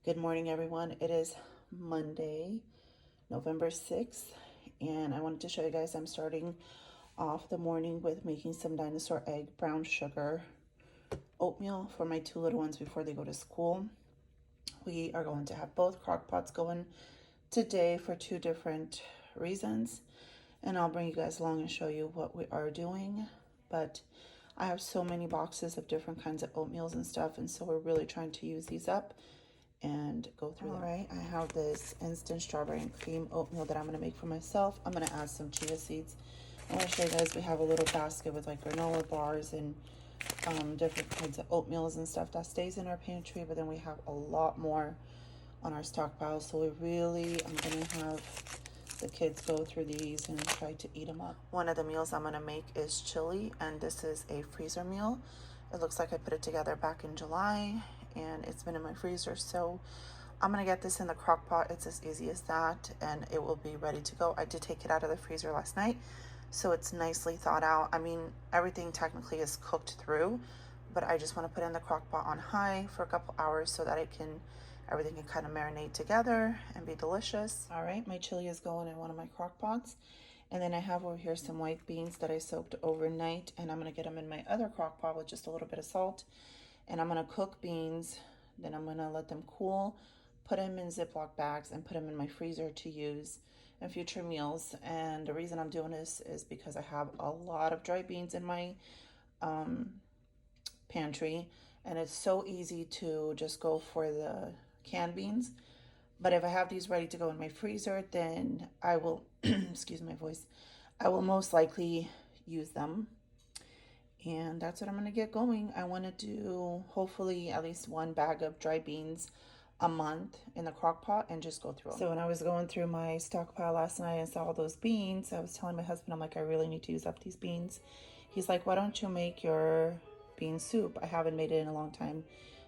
Good morning, everyone. It is Monday, November 6th, and I wanted to show you guys I'm starting off the morning with making some dinosaur egg brown sugar oatmeal for my two little ones before they go to school. We are going to have both crock pots going today for two different reasons, and I'll bring you guys along and show you what we are doing. But I have so many boxes of different kinds of oatmeals and stuff, and so we're really trying to use these up and go through them. All right, I have this instant strawberry and cream oatmeal that I'm gonna make for myself. I'm gonna add some chia seeds. I wanna show you guys we have a little basket with like granola bars and different kinds of oatmeals and stuff that stays in our pantry, but then we have a lot more on our stockpile. So I'm gonna have the kids go through these and try to eat them up. One of the meals I'm gonna make is chili, and this is a freezer meal. It looks like I put it together back in July and it's been in my freezer, so I'm gonna get this in the crock pot. It's as easy as that and it will be ready to go. I did take it out of the freezer last night, so it's nicely thawed out. I mean, everything technically is cooked through, but I just want to put it in the crock pot on high for a couple hours so that everything can kind of marinate together and be delicious. All right, my chili is going in one of my crock pots. And then I have over here some white beans that I soaked overnight, and I'm gonna get them in my other crock pot with just a little bit of salt. And I'm gonna cook beans, then I'm gonna let them cool, put them in Ziploc bags and put them in my freezer to use in future meals. And the reason I'm doing this is because I have a lot of dry beans in my pantry, and it's so easy to just go for the canned beans. But if I have these ready to go in my freezer, then I will, excuse my voice, I will most likely use them. And that's what I'm gonna get going. I wanna do hopefully at least one bag of dry beans a month in the crock pot and just go through them. So when I was going through my stockpile last night and saw all those beans, I was telling my husband, I'm like, I really need to use up these beans. He's like, why don't you make your bean soup? I haven't made it in a long time.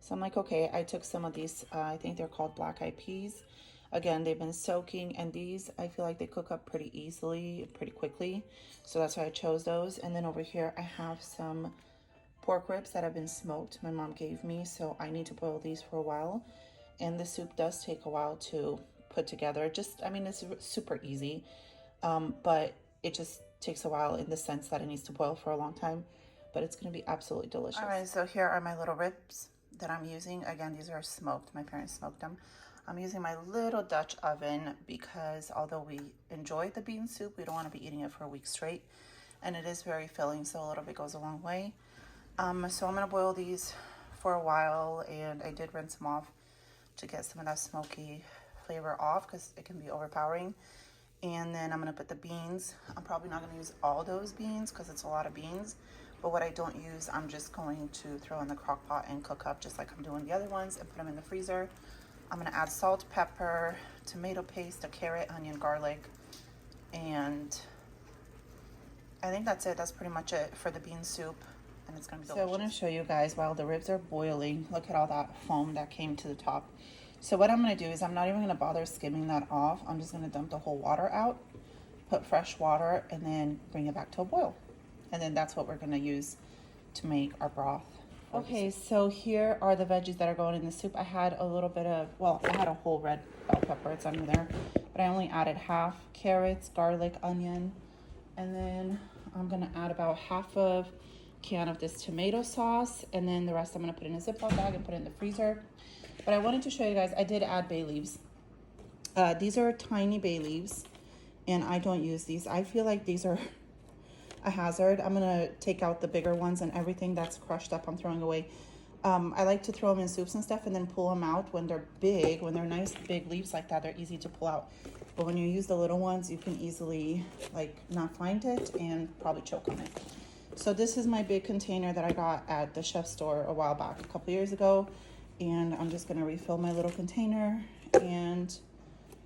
So I'm like, okay. I took some of these, I think they're called black eyed peas. Again, they've been soaking, and these, I feel like they cook up pretty easily, pretty quickly. So that's why I chose those. And then over here, I have some pork ribs that have been smoked. My mom gave me, so I need to boil these for a while. And the soup does take a while to put together. I mean, it's super easy, but it just takes a while in the sense that it needs to boil for a long time, but it's gonna be absolutely delicious. All right, so here are my little ribs that I'm using. Again, these are smoked. My parents smoked them. I'm using my little Dutch oven because although we enjoy the bean soup, we don't want to be eating it for a week straight. And it is very filling, so a little bit goes a long way. So I'm going to boil these for a while, and I did rinse them off to get some of that smoky flavor off because it can be overpowering. And then I'm going to put the beans. I'm probably not going to use all those beans because it's a lot of beans. But what I don't use, I'm just going to throw in the crock pot and cook up just like I'm doing the other ones and put them in the freezer. I'm gonna add salt, pepper, tomato paste, a carrot, onion, garlic, and I think that's it. That's pretty much it for the bean soup, and it's gonna be delicious. So I wanna show you guys while the ribs are boiling, look at all that foam that came to the top. So what I'm gonna do is I'm not even gonna bother skimming that off. I'm just gonna dump the whole water out, put fresh water, and then bring it back to a boil. And then that's what we're gonna use to make our broth. Okay, so here are the veggies that are going in the soup. I had a little bit of, well, I had a whole red bell pepper, it's under there, but I only added half carrots, garlic, onion, and then I'm gonna add about half of can of this tomato sauce, and then the rest I'm gonna put in a Ziploc bag and put it in the freezer. But I wanted to show you guys, I did add bay leaves. These are tiny bay leaves, and I don't use these. I feel like these are a hazard. I'm gonna take out the bigger ones, and everything that's crushed up I'm throwing away. I like to throw them in soups and stuff and then pull them out when they're big. When they're nice big leaves like that, they're easy to pull out. But when you use the little ones, you can easily like not find it and probably choke on it. So this is my big container that I got at the chef store a while back, a couple years ago. And I'm just gonna refill my little container. And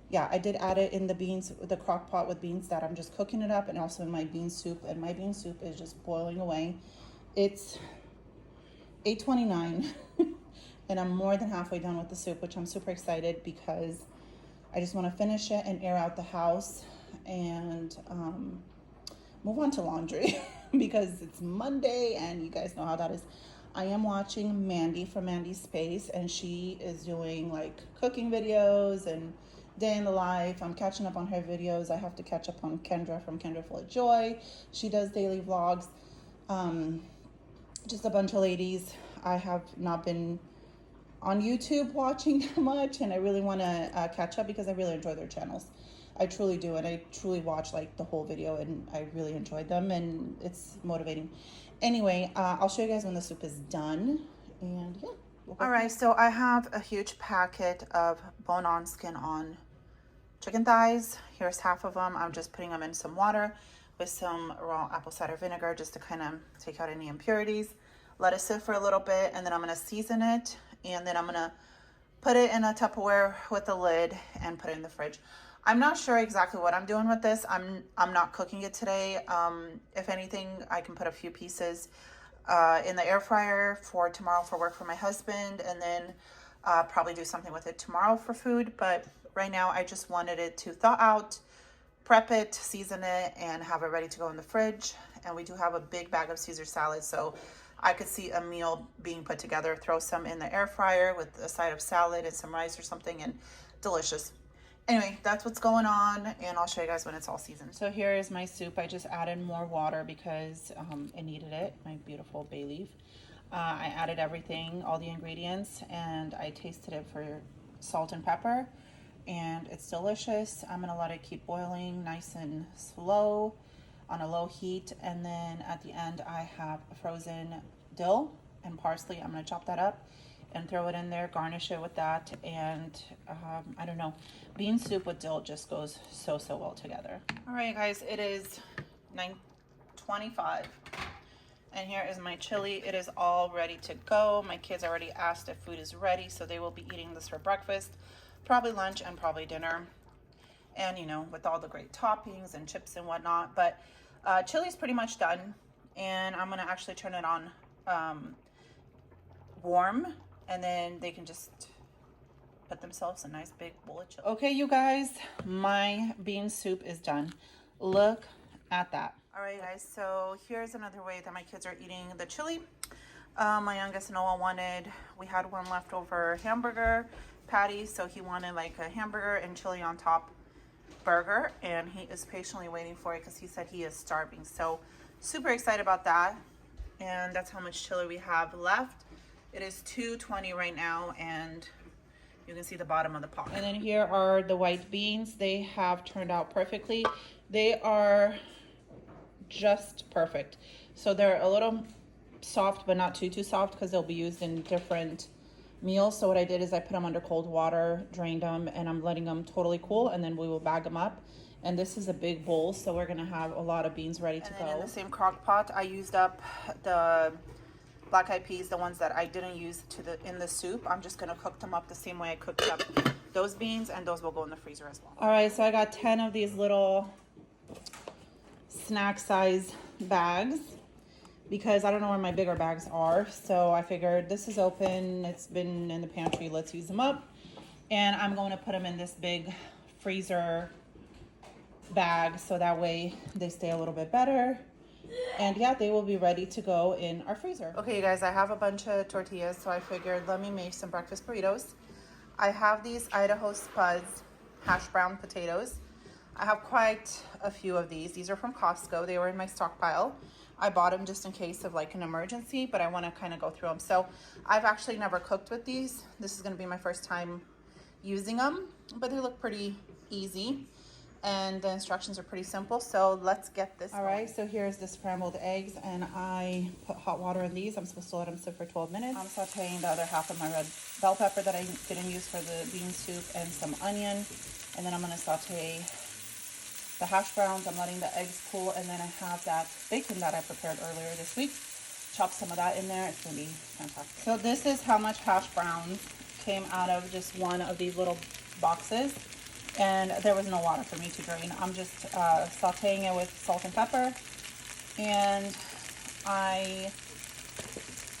yeah, I did add it in the beans, the crock pot with beans that I'm just cooking it up, and also in my bean soup, and my bean soup is just boiling away. It's 8:29 and I'm more than halfway done with the soup, which I'm super excited because I just want to finish it and air out the house and move on to laundry because it's Monday and you guys know how that is. I am watching Mandy from Mandy's Space, and she is doing like cooking videos and day in the life. I'm catching up on her videos. I have to catch up on Kendra from Kendra Full of Joy. She does daily vlogs. Just a bunch of ladies. I have not been on YouTube watching that much, and I really want to catch up because I really enjoy their channels. I truly do, and I truly watch like the whole video, and I really enjoyed them, and it's motivating. Anyway, I'll show you guys when the soup is done, and yeah. All right, so I have a huge packet of bone-on, skin-on chicken thighs. Here's half of them. I'm just putting them in some water with some raw apple cider vinegar just to kind of take out any impurities. Let it sit for a little bit, and then I'm gonna season it, and then I'm gonna put it in a Tupperware with a lid and put it in the fridge. I'm not sure exactly what I'm doing with this. I'm not cooking it today. If anything, I can put a few pieces in the air fryer for tomorrow for work for my husband, and then probably do something with it tomorrow for food. But right now I just wanted it to thaw out, prep it, season it, and have it ready to go in the fridge. And we do have a big bag of Caesar salad, so I could see a meal being put together. Throw some in the air fryer with a side of salad and some rice or something, and delicious. Anyway, that's what's going on, and I'll show you guys when it's all seasoned. So here is my soup. I just added more water because it needed it, my beautiful bay leaf. I added everything, all the ingredients, and I tasted it for salt and pepper, and it's delicious. I'm gonna let it keep boiling nice and slow on a low heat, and then at the end I have frozen dill and parsley. I'm gonna chop that up and throw it in there, garnish it with that, and I don't know, bean soup with dill just goes so well together. All right, guys, it is 9:25, and here is my chili. It is all ready to go. My kids already asked if food is ready, so they will be eating this for breakfast, probably lunch, and probably dinner. And you know, with all the great toppings and chips and whatnot. But chili is pretty much done, and I'm gonna actually turn it on warm, and then they can just put themselves a nice big bowl of chili. Okay, you guys, my bean soup is done. Look at that. All right, guys, so here's another way that my kids are eating the chili. My youngest Noah we had one leftover hamburger patty, so he wanted like a hamburger and chili on top burger, and he is patiently waiting for it because he said he is starving. So super excited about that, and that's how much chili we have left. It is 2:20 right now, and you can see the bottom of the pot. And then here are the white beans. They have turned out perfectly. They are just perfect. So they're a little soft, but not too soft, because they'll be used in different meals. So what I did is I put them under cold water, drained them, and I'm letting them totally cool, and then we will bag them up. And this is a big bowl, so we're gonna have a lot of beans ready to go. In the same crock pot, I used up the black eyed peas, the ones that I didn't use in the soup. I'm just gonna cook them up the same way I cooked up those beans, and those will go in the freezer as well. All right, so I got 10 of these little snack size bags because I don't know where my bigger bags are. So I figured this is open, it's been in the pantry, let's use them up. And I'm going to put them in this big freezer bag so that way they stay a little bit better. And yeah, they will be ready to go in our freezer. Okay, you guys, I have a bunch of tortillas, so I figured let me make some breakfast burritos. I have these Idaho Spuds hash brown potatoes. I have quite a few of these. These are from Costco. They were in my stockpile. I bought them just in case of like an emergency, but I want to kind of go through them. So I've actually never cooked with these. This is going to be my first time using them, but they look pretty easy. And the instructions are pretty simple, so let's get this. All right, so here's the scrambled eggs, and I put hot water in these. I'm supposed to let them sit for 12 minutes. I'm sauteing the other half of my red bell pepper that I didn't use for the bean soup, and some onion. And then I'm gonna saute the hash browns. I'm letting the eggs cool, and then I have that bacon that I prepared earlier this week. Chop some of that in there. It's gonna be fantastic. So this is how much hash browns came out of just one of these little boxes. And there was no water for me to drain. I'm just sauteing it with salt and pepper. And I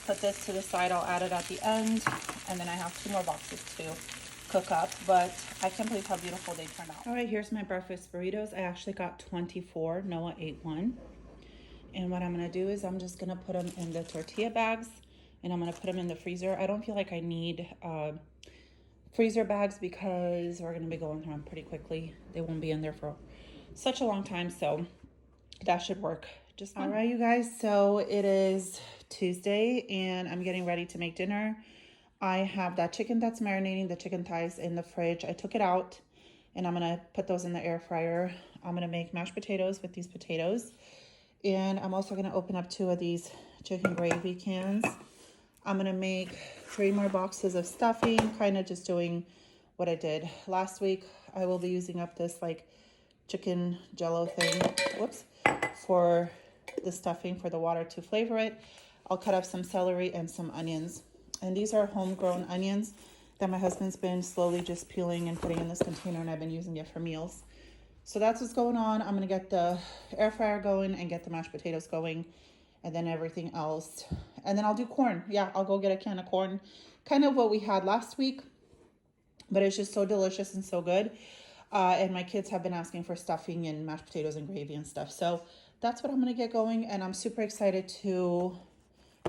put this to the side. I'll add it at the end. And then I have 2 more boxes to cook up. But I can't believe how beautiful they turned out. All right, here's my breakfast burritos. I actually got 24. Noah ate 1. And what I'm going to do is I'm just going to put them in the tortilla bags and I'm going to put them in the freezer. I don't feel like I need freezer bags because we're going to be going through them pretty quickly. They won't be in there for such a long time, so that should work just fine. All right, you guys, so it is Tuesday and I'm getting ready to make dinner. I have that chicken that's marinating, the chicken thighs, in the fridge. I took it out and I'm gonna put those in the air fryer. I'm gonna make mashed potatoes with these potatoes, and I'm also gonna open up 2 of these chicken gravy cans. I'm gonna make 3 more boxes of stuffing, kind of just doing what I did last week. I will be using up this like chicken jello thing, whoops, for the stuffing, for the water to flavor it. I'll cut up some celery and some onions. And these are homegrown onions that my husband's been slowly just peeling and putting in this container, and I've been using it for meals. So that's what's going on. I'm gonna get the air fryer going and get the mashed potatoes going, and then everything else. And then I'll do corn. Yeah, I'll go get a can of corn. Kind of what we had last week, but it's just so delicious and so good. And my kids have been asking for stuffing and mashed potatoes and gravy and stuff. So that's what I'm gonna get going, and I'm super excited to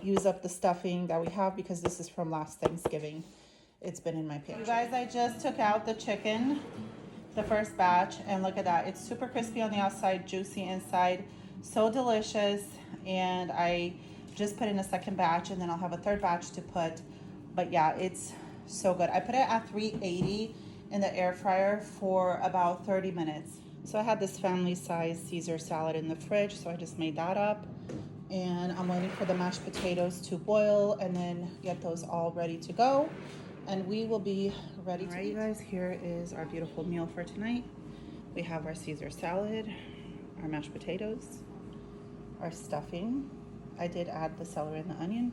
use up the stuffing that we have because this is from last Thanksgiving. It's been in my pantry. You guys, I just took out the chicken, the first batch, and look at that. It's super crispy on the outside, juicy inside, so delicious. And I just put in a second batch, and then I'll have a third batch to put. But yeah, it's so good. I put it at 380 in the air fryer for about 30 minutes. So I had this family size Caesar salad in the fridge, so I just made that up. And I'm waiting for the mashed potatoes to boil and then get those all ready to go. And we will be ready to eat. All right, you guys, here is our beautiful meal for tonight. We have our Caesar salad, our mashed potatoes, our stuffing. I did add the celery and the onion,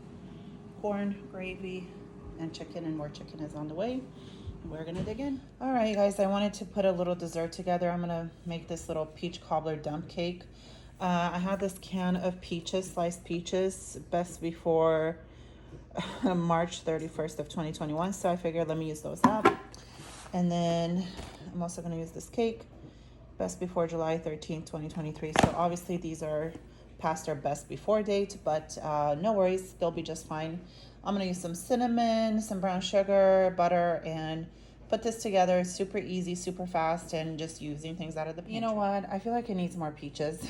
corn, gravy, and chicken, and more chicken is on the way. We're gonna dig in. All right, you guys, I wanted to put a little dessert together. I'm gonna make this little peach cobbler dump cake. I had this can of peaches, sliced peaches, best before March 31st of 2021. So I figured let me use those up. And then I'm also gonna use this cake, best before July 13th, 2023. So obviously these are past our best before date, but no worries, they'll be just fine. I'm gonna use some cinnamon, some brown sugar, butter, and put this together. It's super easy, super fast, and just using things out of the pantry. You know what? I feel like it needs more peaches.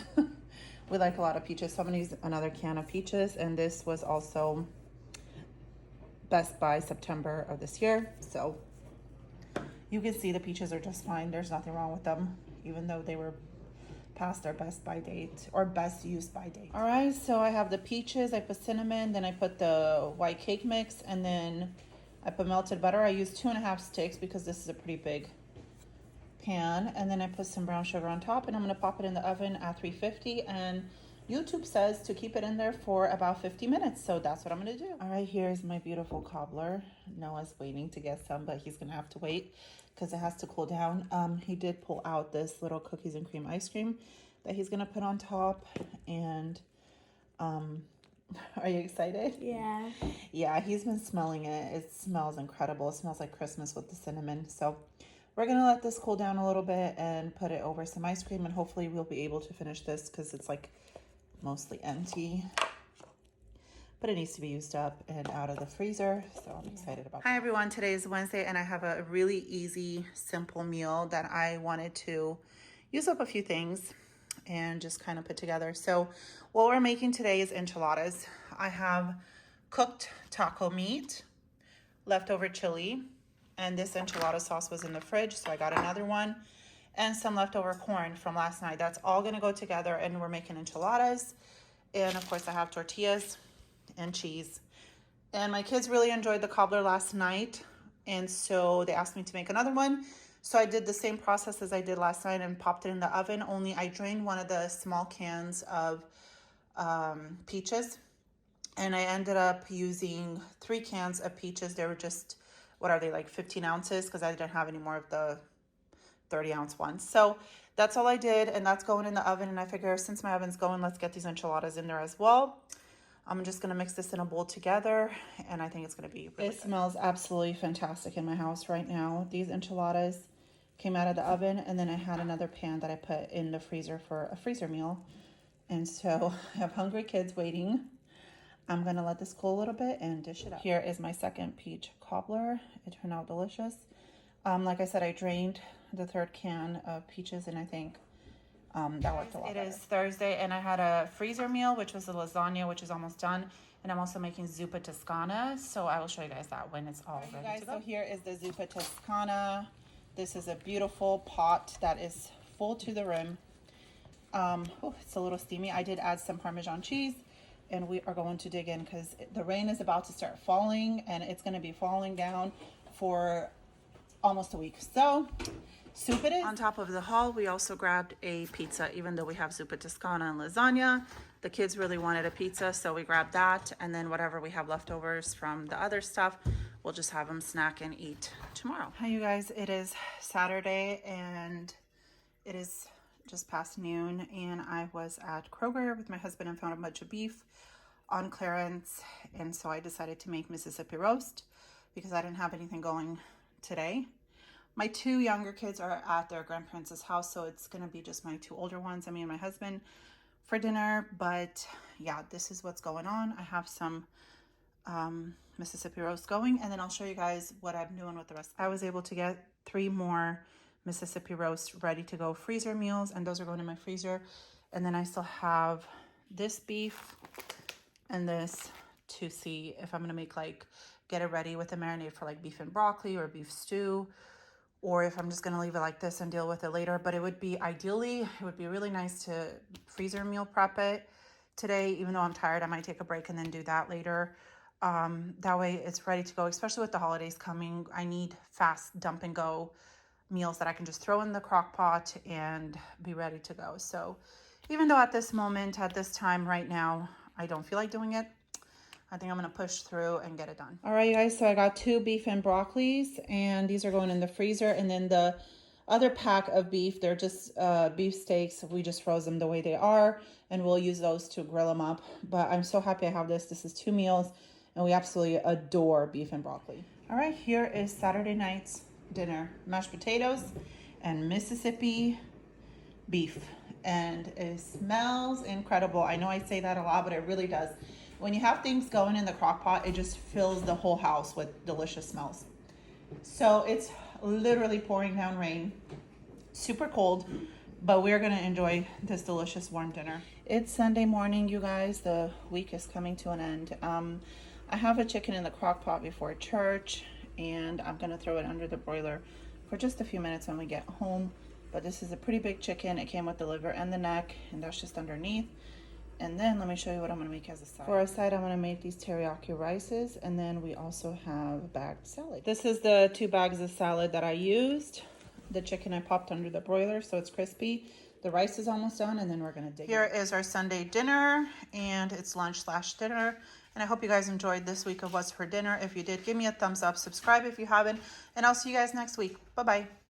We like a lot of peaches, so I'm gonna use another can of peaches, and this was also best by September of this year. So you can see the peaches are just fine. There's nothing wrong with them, even though they were past their best by date or best used by date. All right, so I have the peaches, I put cinnamon, then I put the white cake mix, and then I put melted butter. I used 2.5 sticks because this is a pretty big pan, and then I put some brown sugar on top, and I'm gonna pop it in the oven at 350, and YouTube says to keep it in there for about 50 minutes, so that's what I'm gonna do. All right, here's my beautiful cobbler. Noah's waiting to get some, but he's gonna have to wait because it has to cool down. He did pull out this little cookies and cream ice cream that he's gonna put on top, and are you excited? Yeah. Yeah, he's been smelling it. It smells incredible. It smells like Christmas with the cinnamon. So we're gonna let this cool down a little bit and put it over some ice cream, and hopefully we'll be able to finish this because it's like mostly empty. But it needs to be used up and out of the freezer, so I'm excited about that. Hi everyone, today is Wednesday and I have a really easy, simple meal that I wanted to use up a few things and just kind of put together. So what we're making today is enchiladas. I have cooked taco meat, leftover chili, and this enchilada sauce was in the fridge, so I got another one, and some leftover corn from last night. That's all gonna go together and we're making enchiladas. And of course I have tortillas and cheese. And my kids really enjoyed the cobbler last night, and so they asked me to make another one. So I did the same process as I did last night and popped it in the oven, only I drained one of the small cans of peaches, and I ended up using 3 cans of peaches. They were just, what are they, like 15 ounces, because I didn't have any more of the 30-ounce ones. So that's all I did, and that's going in the oven. And I figure since my oven's going, let's get these enchiladas in there as well. I'm just gonna mix this in a bowl together, and I think it's gonna be really good. It smells absolutely fantastic in my house right now. These enchiladas came out of the oven, and then I had another pan that I put in the freezer for a freezer meal. And so I have hungry kids waiting. I'm gonna let this cool a little bit and dish it up. Here is my second peach cobbler. It turned out delicious. Like I said, I drained the third can of peaches, and I think that worked a lot better. It is Thursday, and I had a freezer meal, which was the lasagna, which is almost done. And I'm also making zuppa Toscana, so I will show you guys that when it's all ready to go. So here is the zuppa Toscana. This is a beautiful pot that is full to the rim. Oh, it's a little steamy. I did add some Parmesan cheese, and we are going to dig in because the rain is about to start falling, and it's going to be falling down for almost a week. So soup it is. On top of the haul, we also grabbed a pizza, even though we have zuppa Toscana and lasagna. The kids really wanted a pizza, so we grabbed that, and then whatever we have leftovers from the other stuff, we'll just have them snack and eat tomorrow. Hi, you guys. It is Saturday, and it is just past noon, and I was at Kroger with my husband and found a bunch of beef on clearance, and so I decided to make Mississippi roast because I didn't have anything going today. My two younger kids are at their grandparents' house, so it's going to be just my two older ones and me and my husband for dinner. But yeah, this is what's going on. I have some Mississippi roast going, and then I'll show you guys what I'm doing with the rest. I was able to get 3 more Mississippi roast ready to go freezer meals, and those are going in my freezer. And then I still have this beef and this to see if I'm going to make get it ready with a marinade for beef and broccoli or beef stew, or if I'm just going to leave it like this and deal with it later. But it would be really nice to freezer meal prep it today. Even though I'm tired, I might take a break and then do that later. That way it's ready to go, especially with the holidays coming. I need fast dump and go meals that I can just throw in the crock pot and be ready to go. So even though at this moment, at this time right now, I don't feel like doing it, I think I'm going to push through and get it done. All right, you guys, so I got 2 beef and broccolis, and these are going in the freezer. And then the other pack of beef, they're just beef steaks. We just froze them the way they are, and we'll use those to grill them up. But I'm so happy I have this. This is 2 meals, and we absolutely adore beef and broccoli. All right, here is Saturday night's dinner. Mashed potatoes and Mississippi beef. And it smells incredible. I know I say that a lot, but it really does. When you have things going in the crock pot, it just fills the whole house with delicious smells. So it's literally pouring down rain, super cold, but we're gonna enjoy this delicious warm dinner. It's Sunday morning, you guys. The week is coming to an end. I have a chicken in the crock pot before church, and I'm gonna throw it under the broiler for just a few minutes when we get home. But this is a pretty big chicken. It came with the liver and the neck, and that's just underneath. And then let me show you what I'm gonna make as a side. For a side, I'm gonna make these teriyaki rices, and then we also have bagged salad. This is the 2 bags of salad that I used. The chicken I popped under the broiler so it's crispy. The rice is almost done, and then we're gonna dig in. Here is our Sunday dinner, and it's lunch/dinner. And I hope you guys enjoyed this week of What's for Dinner. If you did, give me a thumbs up, subscribe if you haven't, and I'll see you guys next week. Bye-bye.